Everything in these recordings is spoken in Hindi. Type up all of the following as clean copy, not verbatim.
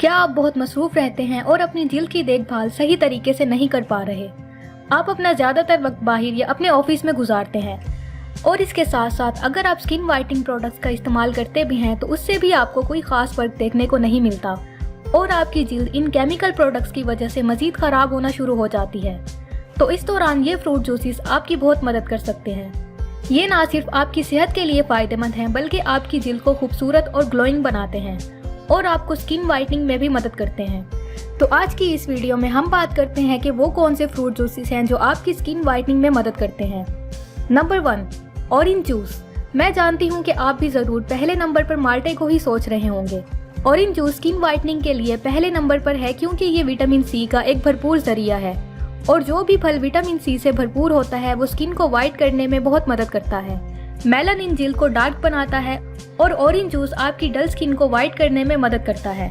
क्या आप बहुत मसरूफ़ रहते हैं और अपनी जिल्द की देखभाल सही तरीके से नहीं कर पा रहे? आप अपना ज़्यादातर वक्त बाहर या अपने ऑफिस में गुजारते हैं और इसके साथ साथ अगर आप स्किन वाइटनिंग प्रोडक्ट्स का इस्तेमाल करते भी हैं तो उससे भी आपको कोई ख़ास फ़र्क देखने को नहीं मिलता और आपकी जिल्द इन केमिकल प्रोडक्ट्स की वजह से मज़ीद ख़राब होना शुरू हो जाती है। तो इस दौरान ये फ्रूट जूसेस आपकी बहुत मदद कर सकते हैं। ये ना सिर्फ आपकी सेहत के लिए फ़ायदेमंद हैं बल्कि आपकी जिल्द को खूबसूरत और ग्लोइंग बनाते हैं और आपको स्किन वाइटनिंग में भी मदद करते हैं। तो आज की इस वीडियो में हम बात करते हैं कि वो कौन से फ्रूट जूसेस हैं जो आपकी स्किन वाइटनिंग में मदद करते हैं। Number 1, orange juice. मैं जानती हूँ कि आप भी ज़रूर पहले नंबर पर माल्टे को ही सोच रहे होंगे। ऑरेंज जूस स्किन वाइटनिंग के लिए पहले नंबर पर है क्योंकि ये विटामिन सी का एक भरपूर जरिया है और जो भी फल विटामिन सी से भरपूर होता है वो स्किन को वाइट करने में बहुत मदद करता है। मेलानिन जिल्द को डार्क बनाता है और ऑरेंज जूस आपकी डल स्किन को वाइट करने में मदद करता है।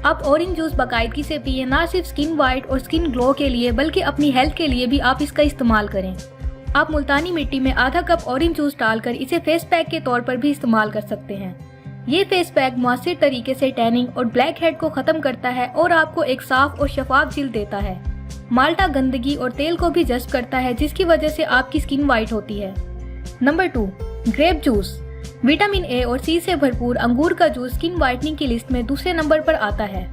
आप ऑरेंज जूस बाकायदगी से पिए, ना सिर्फ स्किन वाइट और स्किन ग्लो के लिए बल्कि अपनी हेल्थ के लिए भी आप इसका इस्तेमाल करें। आप मुल्तानी मिट्टी में आधा कप ऑरेंज जूस डालकर इसे फेस पैक के तौर पर भी इस्तेमाल कर सकते हैं। ये फेस पैक मुअस्सिर तरीके से टैनिंग और ब्लैक हेड को खत्म करता है और आपको एक साफ और शफाफ जिल्द देता है। माल्टा गंदगी और तेल को भी जज्ब करता है जिसकी वजह से आपकी स्किन वाइट होती है। Number 2, grape juice. Vitamin A और सी से भरपूर अंगूर का जूस स्किन वाइटनिंग की लिस्ट में दूसरे नंबर पर आता है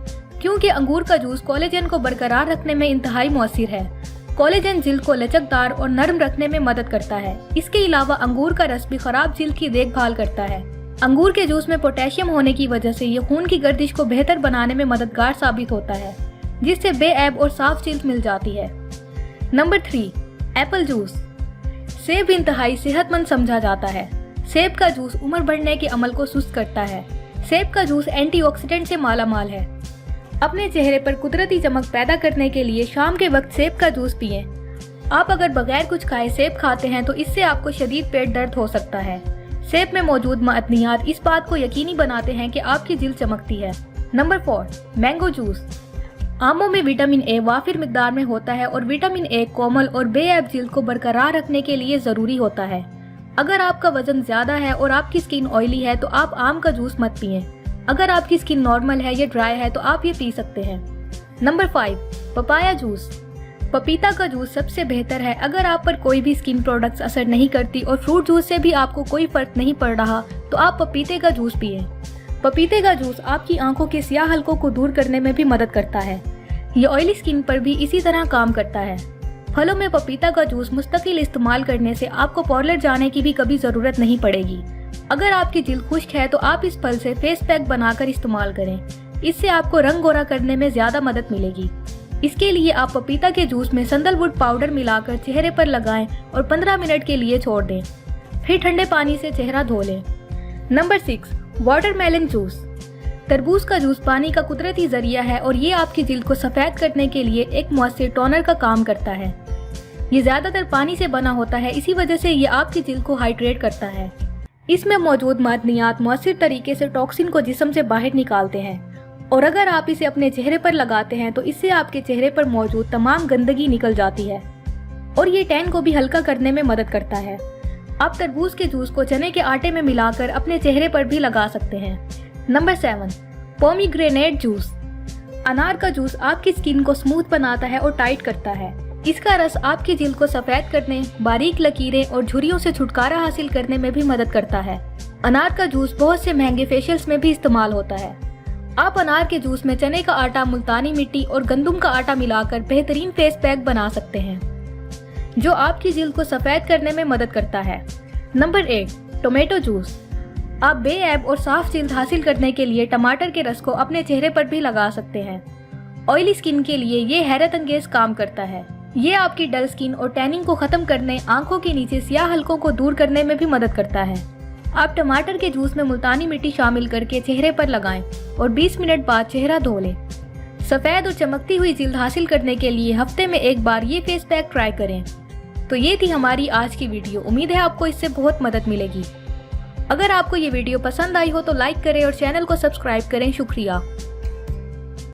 क्योंकि अंगूर का जूस कोलेजन को बरकरार रखने में इंतहाई मुअस्सिर है। कोलेजन जिल्द को लचकदार और नरम रखने में मदद करता है। इसके अलावा अंगूर का रस भी खराब जिल्द की देखभाल करता है। अंगूर के जूस में पोटेशियम होने की वजह से ये खून की गर्दिश को बेहतर बनाने में मददगार साबित होता है जिससे बेऐब और साफ जिल्द मिल जाती है। Number 3, Apple juice. सेब इंतहाई सेहतमंद समझा जाता है। सेब का जूस उम्र बढ़ने के अमल को सुस्त करता है। सेब का जूस एंटीऑक्सीडेंट से मालामाल है। अपने चेहरे पर कुदरती चमक पैदा करने के लिए शाम के वक्त सेब का जूस पिएं। आप अगर बगैर कुछ खाए सेब खाते हैं तो इससे आपको शदीद पेट दर्द हो सकता है। सेब में मौजूद मादनियात इस बात को यकीनी बनाते हैं कि आपकी जिल्द चमकती है। Number 4, mango juice. आमों में विटामिन ए वाफिर मिकदार में होता है और विटामिन ए कोमल और बेऐब जिल्द को बरकरार रखने के लिए ज़रूरी होता है। अगर आपका वजन ज़्यादा है और आपकी स्किन ऑयली है तो आप आम का जूस मत पिएं। अगर आपकी स्किन नॉर्मल है या ड्राई है तो आप ये पी सकते हैं। Number 5, papaya juice. पपीता का जूस सबसे बेहतर है अगर आप पर कोई भी स्किन प्रोडक्ट्स असर नहीं करती और फ्रूट जूस से भी आपको कोई फर्क नहीं पड़ रहा तो आप पपीते का जूस पिएं। पपीते का जूस आपकी आंखों के स्याह हलकों को दूर करने में भी मदद करता है। ये ऑयली स्किन पर भी इसी तरह काम करता है। फलों में पपीता का जूस मुस्तकिल इस्तेमाल करने से आपको पार्लर जाने की भी कभी ज़रूरत नहीं पड़ेगी। अगर आपकी जिल्द खुश्क है तो आप इस फल से फेस पैक बनाकर इस्तेमाल करें। इससे आपको रंग गोरा करने में ज़्यादा मदद मिलेगी। इसके लिए आप पपीता के जूस में संदलवुड पाउडर मिलाकर चेहरे पर लगाएं और 15 मिनट के लिए छोड़ दें। फिर ठंडे पानी से चेहरा धो लें। Number 6, watermelon juice. तरबूज का जूस पानी का कुदरती जरिया है और ये आपकी जिल्द को सफ़ेद करने के लिए एक मुअस्सिर टोनर का काम करता है। ये ज़्यादातर पानी से बना होता है, इसी वजह से ये आपकी जिल्द को हाइड्रेट करता है। इसमें मौजूद मादनियात मुअस्सिर तरीके से टॉक्सिन को जिस्म से बाहर निकालते हैं और अगर आप इसे अपने चेहरे पर लगाते हैं तो इससे आपके चेहरे पर मौजूद तमाम गंदगी निकल जाती है और ये टैन को भी हल्का करने में मदद करता है। आप तरबूज के जूस को चने के आटे में मिलाकर अपने चेहरे पर भी लगा सकते हैं। Number 7, pomegranate juice. अनार का जूस आपकी स्किन को स्मूथ बनाता है और टाइट करता है। इसका रस आपकी जिल्द को सफ़ेद करने, बारीक लकीरें और झुर्रियों से छुटकारा हासिल करने में भी मदद करता है। अनार का जूस बहुत से महंगे फेशियल्स में भी इस्तेमाल होता है। आप अनार के जूस में चने का आटा, मुल्तानी मिट्टी और गंदम का आटा मिलाकर बेहतरीन फेस पैक बना सकते हैं जो आपकी जिल्द को सफ़ेद करने में मदद करता है। Number 8, tomato juice. आप बेऐब और साफ जिल्द हासिल करने के लिए टमाटर के रस को अपने चेहरे पर भी लगा सकते हैं। ऑयली स्किन के लिए ये हैरत अंगेज काम करता है। ये आपकी डल स्किन और टैनिंग को खत्म करने, आंखों के नीचे स्याह हलकों को दूर करने में भी मदद करता है। आप टमाटर के जूस में मुल्तानी मिट्टी शामिल करके चेहरे पर लगाएं और 20 मिनट बाद चेहरा धो लें। सफ़ेद और चमकती हुई जिल्द हासिल करने के लिए हफ्ते में एक बार ये फेस पैक ट्राई करें। तो ये थी हमारी आज की वीडियो। उम्मीद है आपको इससे बहुत मदद मिलेगी। अगर आपको ये वीडियो पसंद आई हो तो लाइक करें और चैनल को सब्सक्राइब करें। शुक्रिया।